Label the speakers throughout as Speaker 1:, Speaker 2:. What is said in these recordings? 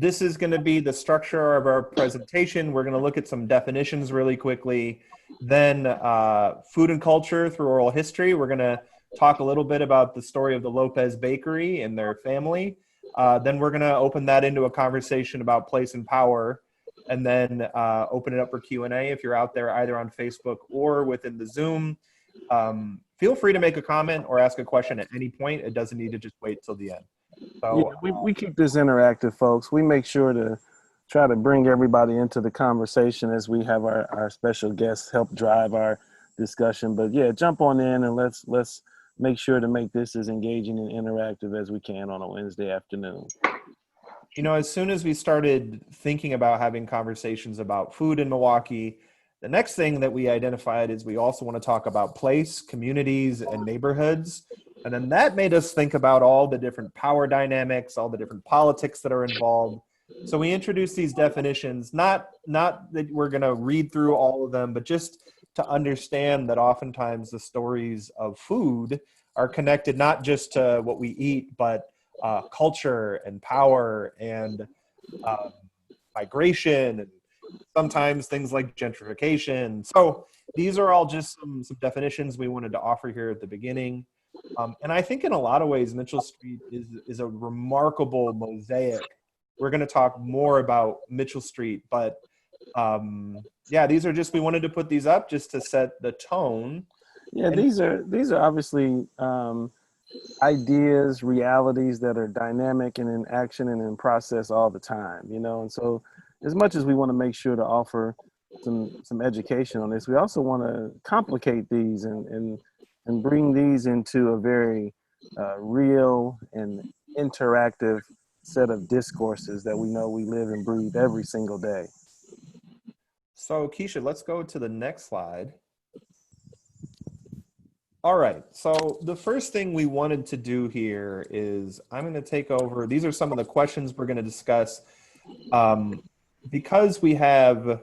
Speaker 1: this is going to be the structure of our presentation. We're going to look at some definitions really quickly. Then food and culture through oral history. We're going to talk a little bit about the story of the Lopez Bakery and their family. Then we're going to open that into a conversation about place and power, and then open it up for Q&A if you're out there either on Facebook or within the Zoom. Feel free to make a comment or ask a question at any point. It doesn't need to just wait till the end. So,
Speaker 2: yeah, we keep this interactive, folks. We make sure to try to bring everybody into the conversation as we have our special guests help drive our discussion. But yeah, jump on in and let's make sure to make this as engaging and interactive as we can on a Wednesday afternoon.
Speaker 1: you know, as soon as we started thinking about having conversations about food in Milwaukee, the next thing that we identified is we also want to talk about place, communities, and neighborhoods. And then that made us think about all the different power dynamics, all the different politics that are involved. So we introduced these definitions, not that we're going to read through all of them, but just to understand that oftentimes the stories of food are connected not just to what we eat, but culture and power and migration, and sometimes things like gentrification. So these are all just some definitions we wanted to offer here at the beginning. And I think in a lot of ways, Mitchell Street is a remarkable mosaic. We're going to talk more about Mitchell Street, but yeah, these are just, we wanted to put these up just to set the tone.
Speaker 2: Yeah, these are obviously ideas, realities that are dynamic and in action and in process all the time, you know. And so as much as we want to make sure to offer some education on this, we also want to complicate these and bring these into a very real and interactive set of discourses that we know we live and breathe every single day.
Speaker 1: So Keisha, let's go to the next slide. All right, so the first thing we wanted to do here is I'm going to take over. These are some of the questions we're going to discuss. Because we have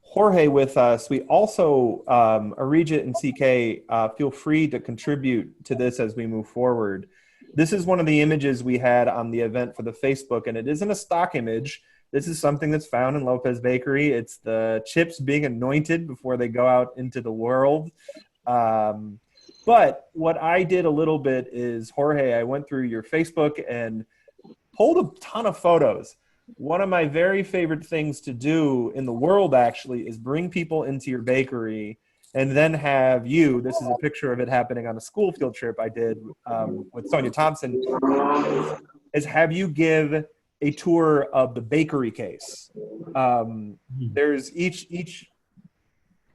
Speaker 1: Jorge with us, we also, Arijit and CK, feel free to contribute to this as we move forward. This is one of the images we had on the event for the Facebook, and it isn't a stock image. This is something that's found in Lopez Bakery. It's the chips being anointed before they go out into the world. But what I did a little bit is, Jorge, I went through your Facebook and pulled a ton of photos. One of my very favorite things to do in the world, actually, is bring people into your bakery and then have you, this is a picture of it happening on a school field trip I did with Sonia Thompson, is have you give a tour of the bakery case. There's each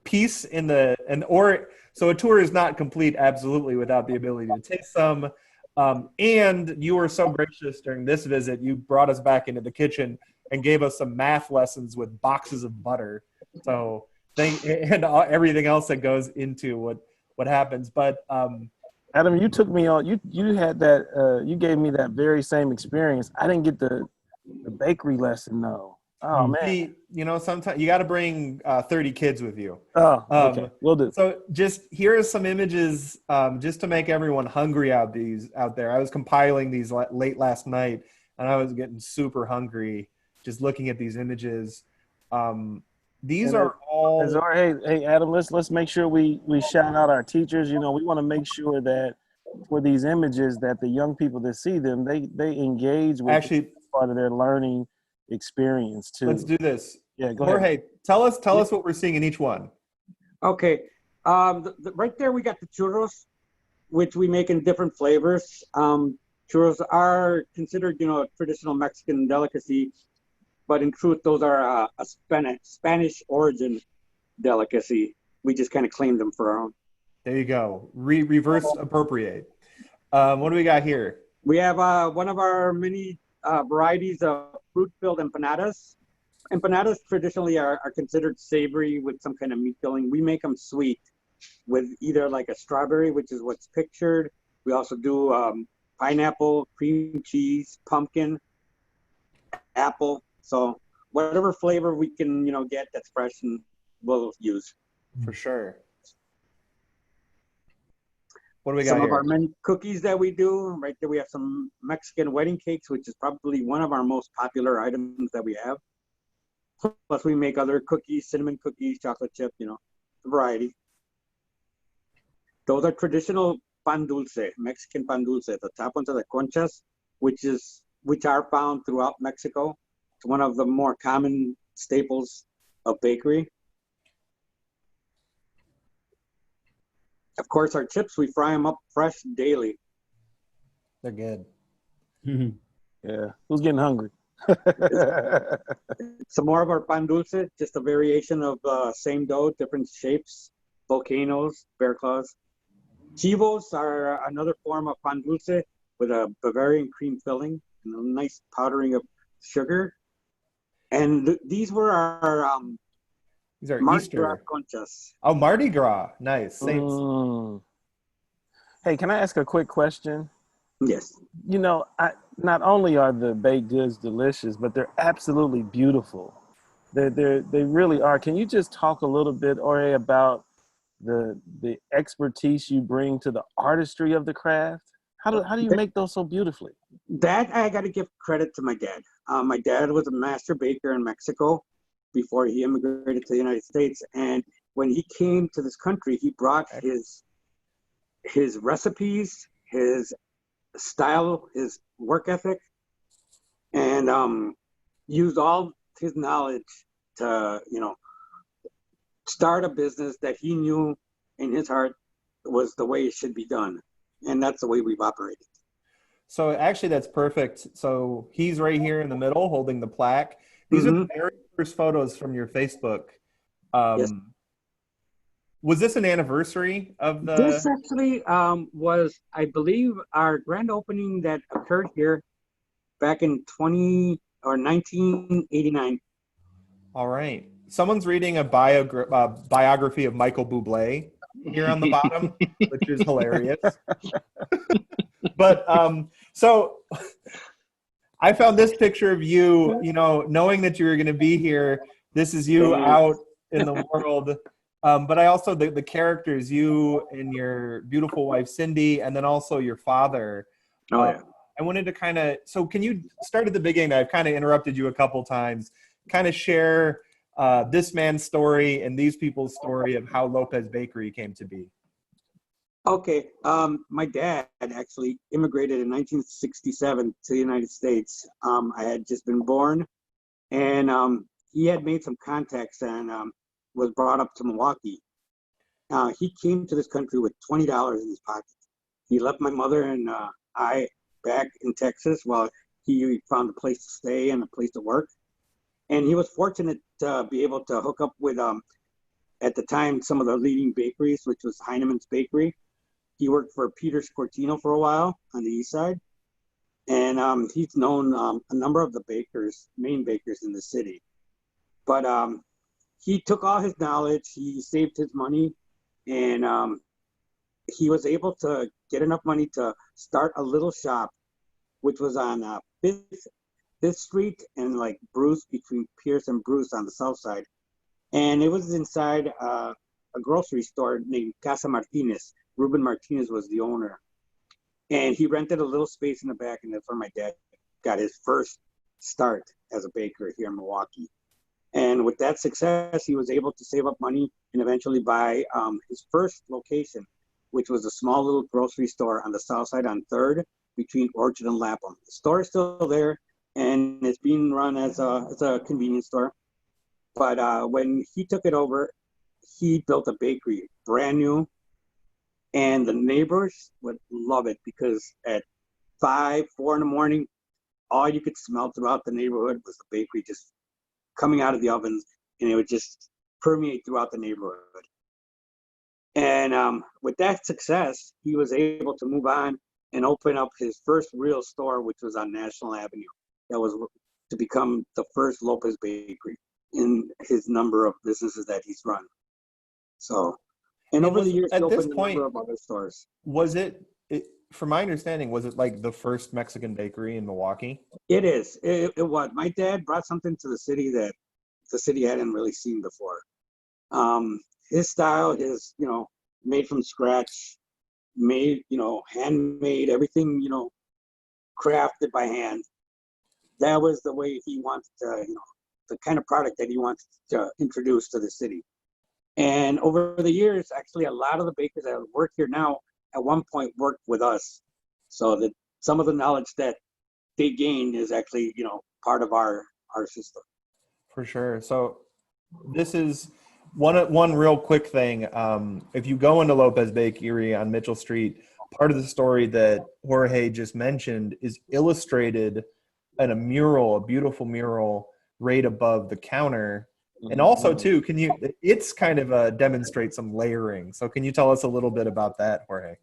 Speaker 1: piece in the, so a tour is not complete absolutely without the ability to taste some. And you were so gracious during this visit, you brought us back into the kitchen and gave us some math lessons with boxes of butter. So everything else that goes into what happens. But
Speaker 2: Adam, you took me on, you had that, you gave me that very same experience. I didn't get the bakery lesson though. Oh man.
Speaker 1: You know, sometimes you got to bring 30 kids with you.
Speaker 2: Oh, okay. We'll do.
Speaker 1: So just here are some images just to make everyone hungry out there. I was compiling these late last night and I was getting super hungry just looking at these images. These are all.
Speaker 2: Hey, Adam, let's make sure we shout out our teachers. You know, we want to make sure that for these images that the young people that see them, they engage with
Speaker 1: actually
Speaker 2: part of their learning experience too.
Speaker 1: Let's do this.
Speaker 2: Yeah, go
Speaker 1: Jorge,
Speaker 2: ahead.
Speaker 1: tell us what we're seeing in each one.
Speaker 3: Okay, right there we got the churros, which we make in different flavors. Churros are considered, you know, a traditional Mexican delicacy, but in truth, those are a Spanish origin delicacy. We just kind of claim them for our own.
Speaker 1: There you go. Reverse appropriate. What do we got here?
Speaker 3: We have one of our many varieties of fruit-filled empanadas. Empanadas traditionally are considered savory with some kind of meat filling. We make them sweet with either like a strawberry, which is what's pictured. We also do pineapple, cream cheese, pumpkin, apple. So whatever flavor we can, you know, get that's fresh, and we'll use.
Speaker 1: For sure. What do we got
Speaker 3: Some of
Speaker 1: here?
Speaker 3: our many cookies that we do. Right there we have some Mexican wedding cakes, which is probably one of our most popular items that we have. Plus we make other cookies, cinnamon cookies, chocolate chip, you know, a variety. Those are traditional pan dulce, Mexican pan dulce. The top ones are the conchas, which are found throughout Mexico. It's one of the more common staples of bakery. Of course, our chips, we fry them up fresh daily.
Speaker 1: They're good.
Speaker 2: Yeah, who's getting hungry?
Speaker 3: Some more of our pan dulce, just a variation of same dough, different shapes, volcanoes, bear claws. Chivos are another form of pan dulce with a Bavarian cream filling and a nice powdering of sugar. And these were our
Speaker 1: These are
Speaker 3: Mardi
Speaker 1: Easter.
Speaker 3: Gras conchas.
Speaker 1: Oh, Mardi Gras. Nice. Same.
Speaker 2: Hey, can I ask a quick question?
Speaker 3: Yes.
Speaker 2: You know, not only are the baked goods delicious, but they're absolutely beautiful. They really are. Can you just talk a little bit, Jorge, about the expertise you bring to the artistry of the craft? How do you make those so beautifully?
Speaker 3: That I got to give credit to my dad. My dad was a master baker in Mexico before he immigrated to the United States. And when he came to this country, he brought his recipes, his style, his work ethic, and used all his knowledge to, you know, start a business that he knew in his heart was the way it should be done. And that's the way we've operated.
Speaker 1: So actually, that's perfect. So he's right here in the middle holding the plaque. These are the very first photos from your Facebook.
Speaker 3: Yes.
Speaker 1: Was this an anniversary of the?
Speaker 3: This actually was, I believe, our grand opening that occurred here back in 1989.
Speaker 1: All right. Someone's reading a biography of Michael Bublé here on the bottom, which is hilarious. But so I found this picture of you, you know, knowing that you were going to be here. This is you out in the world. But I also, the characters, you and your beautiful wife, Cindy, and then also your father.
Speaker 3: Oh, yeah.
Speaker 1: I wanted to kind of, so can you start at the beginning? I've kind of interrupted you a couple times. Kind of share this man's story and these people's story of how Lopez Bakery came to be.
Speaker 3: Okay. My dad actually immigrated in 1967 to the United States. I had just been born, and he had made some contacts and was brought up to Milwaukee. He came to this country with $20 in his pocket. He left my mother and I back in Texas while he found a place to stay and a place to work. And he was fortunate to be able to hook up with, at the time, some of the leading bakeries, which was Heinemann's Bakery. He worked for Peter's Cortino for a while on the east side. And he's known a number of the bakers, main bakers in the city. But he took all his knowledge, he saved his money, and he was able to get enough money to start a little shop, which was on 5th Street and like Bruce, between Pierce and Bruce on the south side. And it was inside a grocery store named Casa Martinez. Ruben Martinez was the owner. And he rented a little space in the back, and that's where my dad got his first start as a baker here in Milwaukee. And with that success, he was able to save up money and eventually buy his first location, which was a small little grocery store on the south side on 3rd between Orchard and Lapham. The store is still there, and it's being run as a convenience store. But when he took it over, he built a bakery, brand new. And the neighbors would love it because at 5, 4 in the morning, all you could smell throughout the neighborhood was the bakery just coming out of the ovens, and it would just permeate throughout the neighborhood. And with that success, he was able to move on and open up his first real store, which was on National Avenue. That was to become the first Lopez Bakery in his number of businesses that he's run. So, and over the years, he opened a number of other stores.
Speaker 1: Was it, from my understanding, was it like the first Mexican bakery in Milwaukee?
Speaker 3: It is. It was. My dad brought something to the city that the city hadn't really seen before. His style is, made from scratch, made, handmade, everything, crafted by hand. That was the way he wanted to, the kind of product that he wanted to introduce to the city. And over the years, actually, a lot of the bakers that work here now at one point worked with us. So that some of the knowledge that they gained is actually, part of our system.
Speaker 1: For sure. So this is one real quick thing. If you go into Lopez Bakery on Mitchell Street, part of the story that Jorge just mentioned is illustrated in a mural, a beautiful mural right above the counter. And also too, it's kind of demonstrate some layering. So can you tell us a little bit about that, Jorge?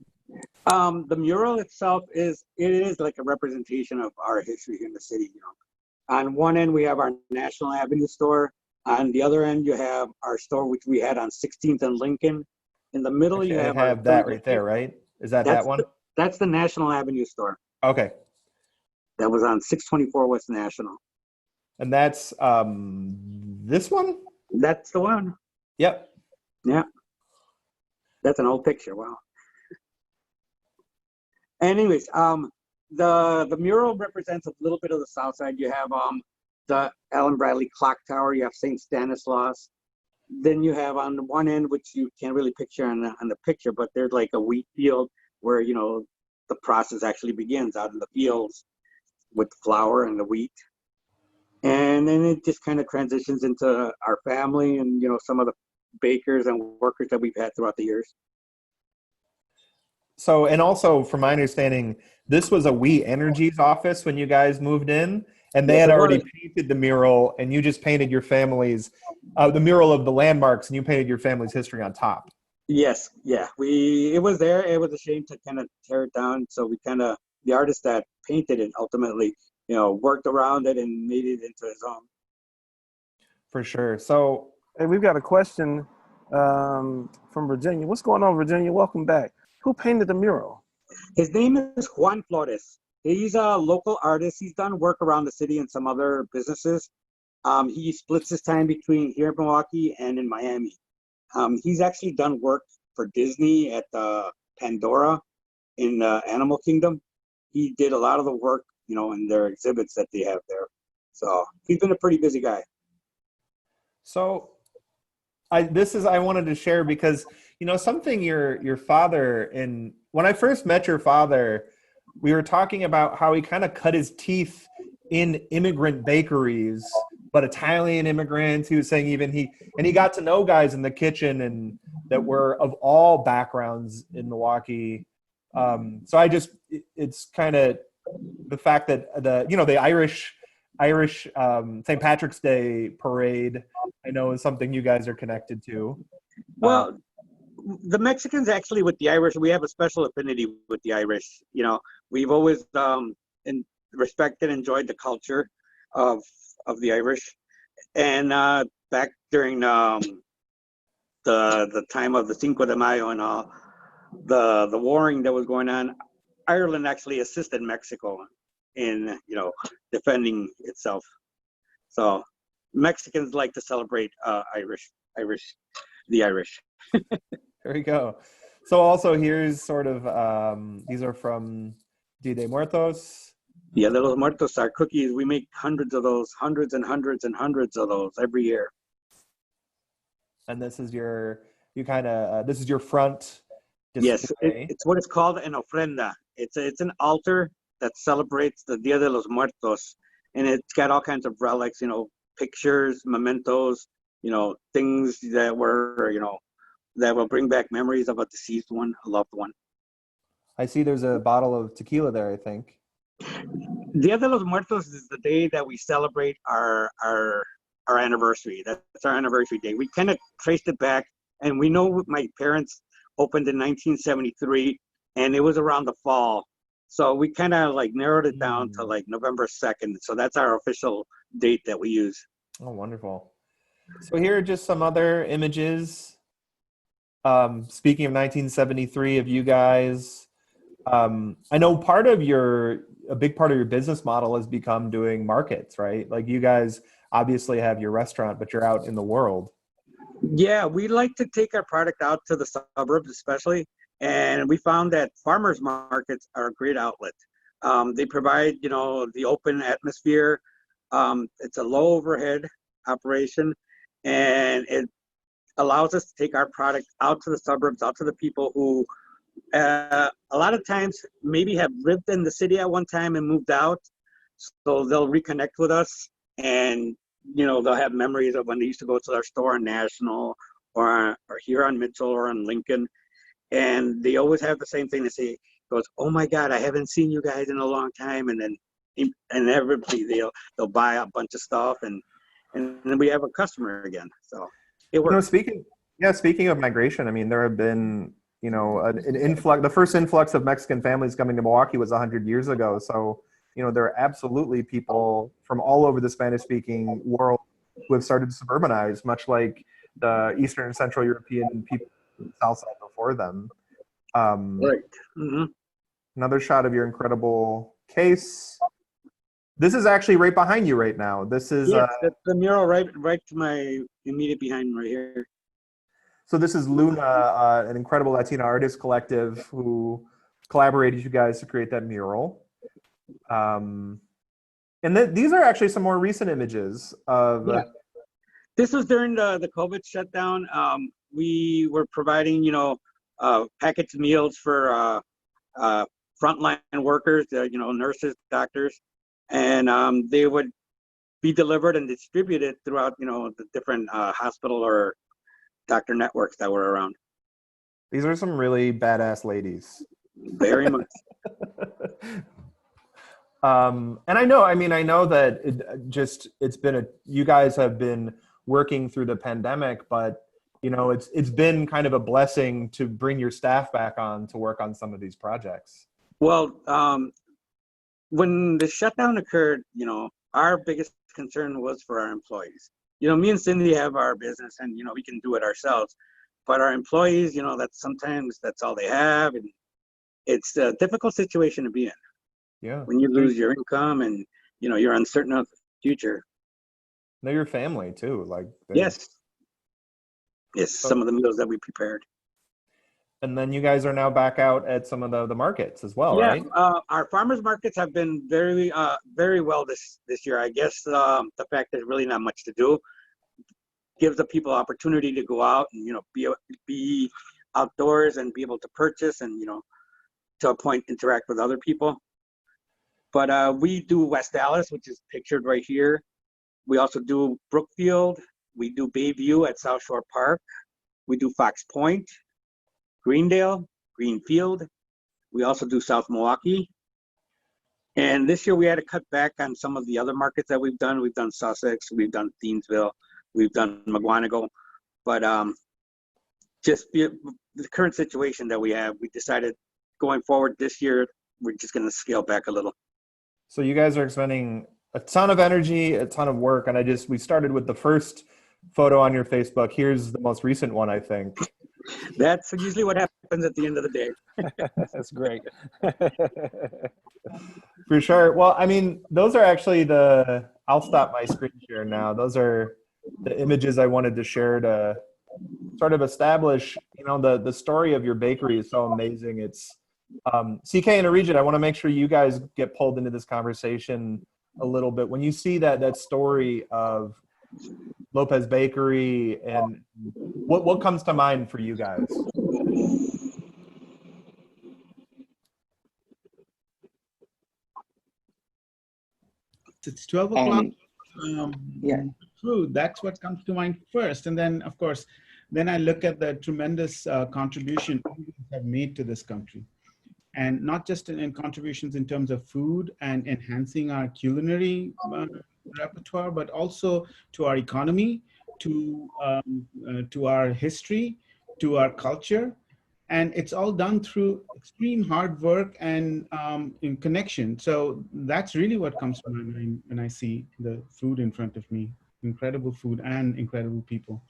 Speaker 3: The mural itself is like a representation of our history in the city. On one end, we have our National Avenue store. On the other end, you have our store, which we had on 16th and Lincoln. In the middle,
Speaker 1: Actually,
Speaker 3: you have
Speaker 1: I have that right there, right? Is that one?
Speaker 3: That's the National Avenue store.
Speaker 1: Okay.
Speaker 3: That was on 624 West National.
Speaker 1: And that's this one?
Speaker 3: That's the one.
Speaker 1: Yep.
Speaker 3: Yeah. That's an old picture. Wow. Anyways, the mural represents a little bit of the South Side. You have the Allen Bradley Clock Tower. You have St. Stanislaus. Then you have on the one end, which you can't really picture on the picture, but there's like a wheat field where the process actually begins out in the fields with the flour and the wheat. And then it just kind of transitions into our family and, some of the bakers and workers that we've had throughout the years.
Speaker 1: So, and also from my understanding, this was a We Energies office when you guys moved in, and they had already painted the mural, and you just painted your family's, the mural of the landmarks, and you painted your family's history on top.
Speaker 3: Yes. Yeah. It was there. It was a shame to kind of tear it down. So the artist that painted it ultimately, worked around it and made it into his own. For sure. So,
Speaker 2: hey, we've got a question from Virginia. What's going on, Virginia? Welcome back. Who painted the mural?
Speaker 3: His name is Juan Flores. He's a local artist. He's done work around the city and some other businesses. He splits his time between here in Milwaukee and in Miami. He's actually done work for Disney at Pandora in Animal Kingdom. He did a lot of the work, in their exhibits that they have there. So he's been a pretty busy guy.
Speaker 1: So I wanted to share because, something your father, and when I first met your father, we were talking about how he kind of cut his teeth in immigrant bakeries, but Italian immigrants. He was saying he got to know guys in the kitchen and that were of all backgrounds in Milwaukee. So it's kind of the fact that the Irish St. Patrick's Day parade, I know, is something you guys are connected to.
Speaker 3: Well, the Mexicans actually with the Irish, we have a special affinity with the Irish. We've always respected and enjoyed the culture of the Irish. And back during the time of the Cinco de Mayo and all, the warring that was going on, Ireland actually assisted Mexico in defending itself. So Mexicans like to celebrate the Irish.
Speaker 1: There we go. So also here's sort of these are from Dia de Muertos.
Speaker 3: Yeah, the Los Muertos are cookies. We make hundreds of those, hundreds and hundreds and hundreds of those every year.
Speaker 1: And this is your front display.
Speaker 3: Yes, it's what it's called an ofrenda. It's an altar that celebrates the Dia de los Muertos, and it's got all kinds of relics, pictures, mementos, things that were, that will bring back memories of a deceased one, a loved one.
Speaker 1: I see there's a bottle of tequila there, I think.
Speaker 3: Dia de los Muertos is the day that we celebrate our anniversary. That's our anniversary day. We kind of traced it back, and we know my parents opened in 1973, and it was around the fall. So we kind of narrowed it down to November 2nd. So that's our official date that we use.
Speaker 1: Oh, wonderful. So here are just some other images. Speaking of 1973, of you guys, I know a big part of your business model has become doing markets, right? Like you guys obviously have your restaurant, but you're out in the world.
Speaker 3: Yeah, we like to take our product out to the suburbs, especially. And we found that farmers markets are a great outlet. They provide, you know, the open atmosphere. It's a low overhead operation, and it allows us to take our product out to the suburbs, out to the people who a lot of times maybe have lived in the city at one time and moved out. So they'll reconnect with us, and you know, they'll have memories of when they used to go to our store on National or here on Mitchell or on Lincoln. And they always have the same thing to say. Goes, oh my God, I haven't seen you guys in a long time. And then everybody they'll buy a bunch of stuff, and then we have a customer again. So it works.
Speaker 1: Speaking of migration, I mean, there have been, you know, an influx. The first influx of Mexican families coming to Milwaukee was 100 years ago. So, you know, there are absolutely people from all over the Spanish-speaking world who have started to suburbanize, much like the Eastern and Central European people on the South side before them.
Speaker 3: Right. Mm-hmm.
Speaker 1: Another shot of your incredible case. This is actually right behind you right now. This is
Speaker 3: that's the mural right to my immediate behind right here.
Speaker 1: So this is Luna, an incredible Latina artist collective who collaborated with you guys to create that mural. And these are actually some more recent images of.
Speaker 3: This was during the COVID shutdown. We were providing, you know, packaged meals for frontline workers, you know, nurses, doctors, and they would be delivered and distributed throughout, you know, the different hospital or doctor networks that were around.
Speaker 1: These are some really badass ladies.
Speaker 3: Very much.
Speaker 1: And I know that you guys have been working through the pandemic, but you know, it's been kind of a blessing to bring your staff back on to work on some of these projects.
Speaker 3: Well, when the shutdown occurred, you know, our biggest concern was for our employees. You know, me and Cindy have our business, and you know, we can do it ourselves. But our employees, you know, sometimes that's all they have, and it's a difficult situation to be in.
Speaker 1: Yeah.
Speaker 3: When you lose your income, and you know, you're uncertain of the future.
Speaker 1: They're your family too, like.
Speaker 3: Yes. Some of the meals that we prepared.
Speaker 1: And then you guys are now back out at some of the markets as well, right?
Speaker 3: Our farmers markets have been very well this year. I guess the fact there's really not much to do gives the people opportunity to go out and, you know, be outdoors and be able to purchase and, you know, to a point interact with other people. But we do West Dallas, which is pictured right here. We also do Brookfield. We do Bayview at South Shore Park. We do Fox Point, Greendale, Greenfield. We also do South Milwaukee. And this year we had to cut back on some of the other markets that we've done. We've done Sussex, we've done Thiensville, we've done McGuanago. But the current situation that we have, we decided going forward this year, we're just going to scale back a little.
Speaker 1: So you guys are expending a ton of energy, a ton of work. And we started with the first photo on your Facebook. Here's the most recent one, I think.
Speaker 3: That's usually what happens at the end of the day.
Speaker 2: That's great.
Speaker 1: For sure. Well, I mean, those are actually I'll stop my screen share now. Those are the images I wanted to share to sort of establish, you know, the story of your bakery is so amazing. It's CK and Arijit, I want to make sure you guys get pulled into this conversation a little bit. When you see that story of Lopez Bakery, and what comes to mind for you guys?
Speaker 4: It's 12 o'clock. Food, that's what comes to mind first. And then, of course, then I look at the tremendous contribution you have made to this country. And not just in contributions in terms of food and enhancing our culinary repertoire, but also to our economy, to our history, to our culture. And it's all done through extreme hard work and in connection. So that's really what comes to my mind when I see the food in front of me. Incredible food and incredible people.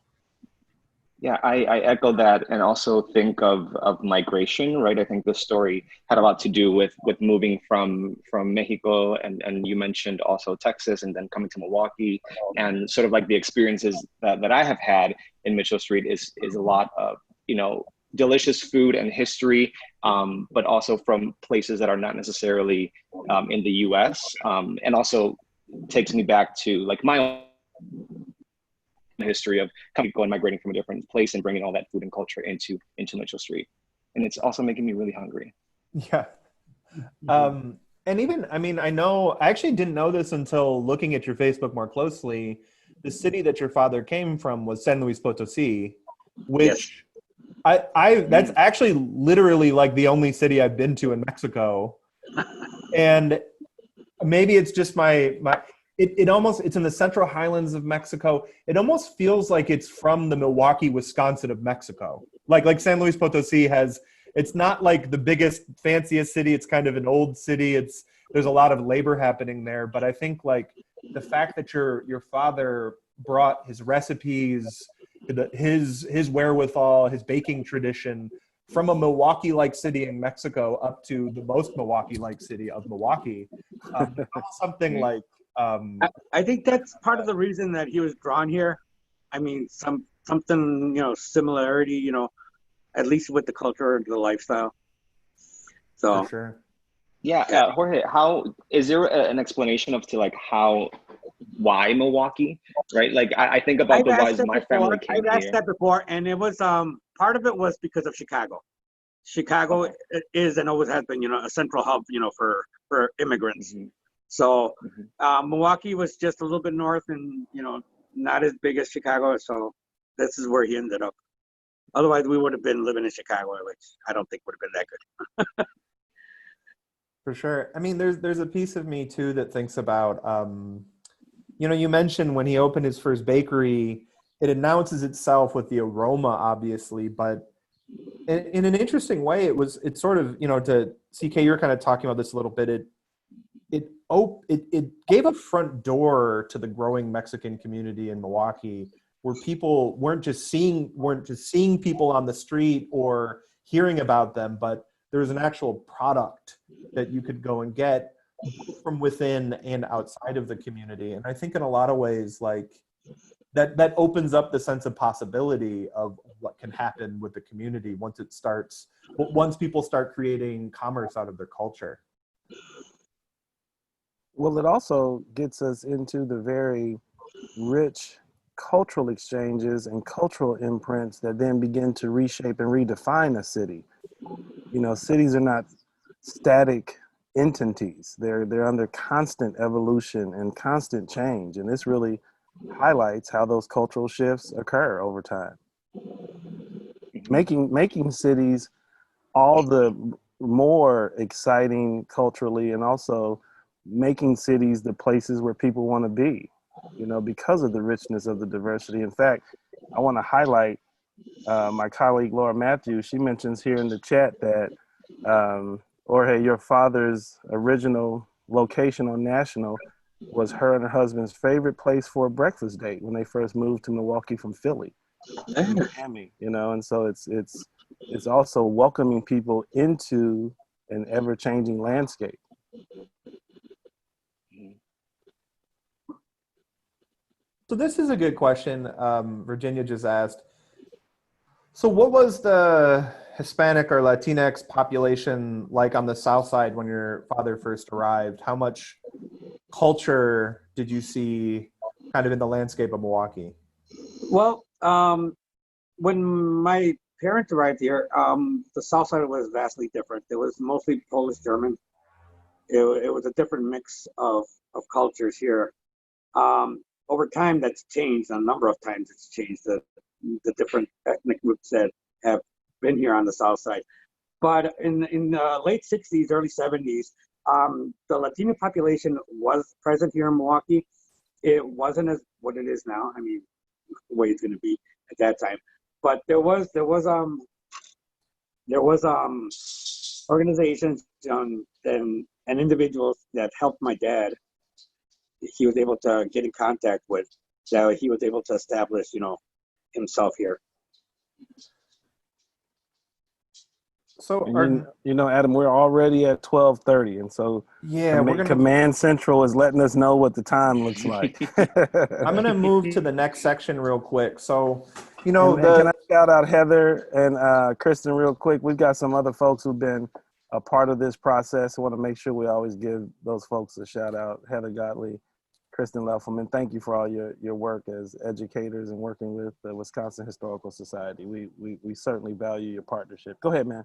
Speaker 5: Yeah, I echo that, and also think of migration, right? I think this story had a lot to do with moving from Mexico, and you mentioned also Texas, and then coming to Milwaukee, and sort of like the experiences that I have had in Mitchell Street is a lot of, you know, delicious food and history, but also from places that are not necessarily in the US, and also takes me back to like my own history of coming, going, migrating from a different place and bringing all that food and culture into Mitchell Street. And it's also making me really hungry.
Speaker 1: Yeah. And even, I mean, I actually didn't know this until looking at your Facebook more closely. The city that your father came from was San Luis Potosí, which that's actually literally like the only city I've been to in Mexico. And maybe it's just it almost, it's in the Central Highlands of Mexico. It almost feels like it's from the Milwaukee, Wisconsin of Mexico. Like San Luis Potosí it's not like the biggest, fanciest city. It's kind of an old city. There's a lot of labor happening there. But I think like the fact that your father brought his recipes, his wherewithal, his baking tradition from a Milwaukee-like city in Mexico up to the most Milwaukee-like city of Milwaukee, something like.
Speaker 3: I think that's part of the reason that he was drawn here. I mean, something, similarity, at least with the culture and the lifestyle. So
Speaker 1: for sure.
Speaker 5: Yeah, Jorge, how is there an explanation of why Milwaukee, right? Like I think about the why my family came here.
Speaker 3: I've asked that before, and it was part of it was because of Chicago. Chicago is and always has been, a central hub, for immigrants.
Speaker 5: Mm-hmm.
Speaker 3: So Milwaukee was just a little bit north, and not as big as Chicago. So this is where he ended up. Otherwise, we would have been living in Chicago, which I don't think would have been that good.
Speaker 1: For sure. I mean, there's a piece of me too that thinks about, you mentioned when he opened his first bakery, it announces itself with the aroma, obviously, but in an interesting way, it's sort of, to CK, you're kind of talking about this a little bit. It gave a front door to the growing Mexican community in Milwaukee, where people weren't just seeing people on the street or hearing about them, but there was an actual product that you could go and get from within and outside of the community. And I think in a lot of ways, like that opens up the sense of possibility of what can happen with the community once people start creating commerce out of their culture.
Speaker 2: Well, it also gets us into the very rich cultural exchanges and cultural imprints that then begin to reshape and redefine a city. Cities are not static entities. They're under constant evolution and constant change. And this really highlights how those cultural shifts occur over time. Making cities all the more exciting culturally, and also making cities the places where people want to be, because of the richness of the diversity. In fact, I want to highlight my colleague Laura Matthews. She mentions here in the chat that Jorge, your father's original location on National was her and her husband's favorite place for a breakfast date when they first moved to Milwaukee from Philly, Miami. And so it's also welcoming people into an ever-changing landscape.
Speaker 1: So this is a good question. Virginia just asked. So what was the Hispanic or Latinx population like on the South Side when your father first arrived? How much culture did you see kind of in the landscape of Milwaukee?
Speaker 3: Well, when my parents arrived here, the South Side was vastly different. It was mostly Polish German. It was a different mix of cultures here. Over time, that's changed. A number of times it's changed. The different ethnic groups that have been here on the South Side. But in the late 60s, early 70s, the Latino population was present here in Milwaukee. It wasn't as what it is now. I mean, the way it's going to be at that time. But there was organizations and individuals that helped my dad. He was able to get in contact with, that he was able to establish, himself here.
Speaker 2: So, Adam, we're already at 12:30, and so Command Central is letting us know what the time looks like.
Speaker 1: I'm going to move to the next section real quick. So, You know,
Speaker 2: And can I shout out Heather and Kristen real quick? We've got some other folks who've been a part of this process. I want to make sure we always give those folks a shout out. Heather Gottlieb, Kristen Leffelman, thank you for all your work as educators and working with the Wisconsin Historical Society. We certainly value your partnership. Go ahead, man.